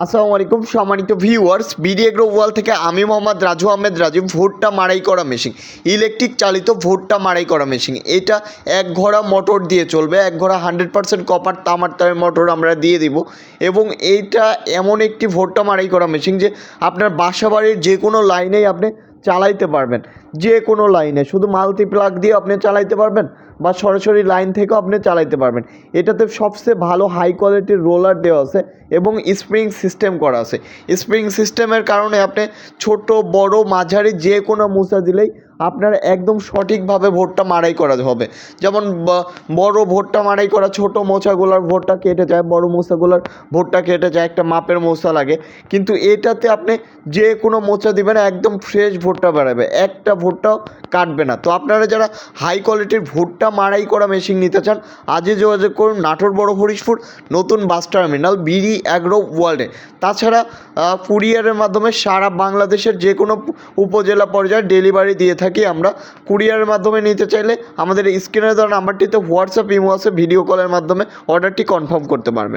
আসসালামু আলাইকুম সম্মানিত ভিউয়ার্স, বিডি এগ্রো ওয়াল থেকে আমি মোহাম্মদ রাজু আহমেদ রাজু। ভুট্টা মাড়াই করা মেশিন, ইলেকট্রিক চালিত ভুট্টা মাড়াই করা মেশিন। এটা এক ঘোড়া মোটর দিয়ে চলবে, এক ঘোড়া 100% কপার তামার তারের মোটর আমরা দিয়ে দিব। এবং এইটা এমন একটি ভুট্টা মাড়াই করা মেশিন যে আপনার বাসাবাড়ির যে কোনো লাইনেই আপনি চালাইতে পারবেন, যে কোনো লাইনে শুধু মাল্টি প্লাগ দিয়ে আপনি চালাইতে পারবেন বা সরাসরি লাইন থেকেও আপনি চালাইতে পারবেন। এটাতে সবচেয়ে ভালো হাই কোয়ালিটির রোলার দেওয়া আছে এবং স্প্রিং সিস্টেম করা আছে। স্প্রিং সিস্টেমের কারণে আপনি ছোট বড় মাঝারি যে কোনো মোচা দিলেই আপনার একদম সঠিকভাবে ভুট্টা মাড়াই করা হবে। যেমন বড় ভুট্টা মাড়াই করা ছোট মোচাগুলোর ভুট্টা কেটে যায়, বড় মোচাগুলোর ভুট্টা কেটে যায়, একটা মাপের মোচা লাগে। কিন্তু এটাতে আপনি যে কোনো মোচা দিবেন একদম ফ্রেশ ভুট্টা বেরোবে, একটা ভুট্টাও কাটবে না। তো আপনারা যারা হাই কোয়ালিটির ভুট্টা মাড়াই করা মেশিন নিতে চান আজই যোগাযোগ করুন নাটোর বড় হরিশপুর নতুন বাস টার্মিনাল বিডি এগ্রো ওয়ার্ল্ডে। তাছাড়া কুরিয়ারের মাধ্যমে সারা বাংলাদেশের যে কোনো উপজেলা পর্যায়ে ডেলিভারি দিয়ে থাকি আমরা। কুরিয়ারের মাধ্যমে নিতে চাইলে আমাদের স্ক্রিনে দেওয়া নাম্বারটিতে হোয়াটসঅ্যাপ ইমো আছে, ভিডিও কলের মাধ্যমে অর্ডারটি কনফার্ম করতে পারবেন।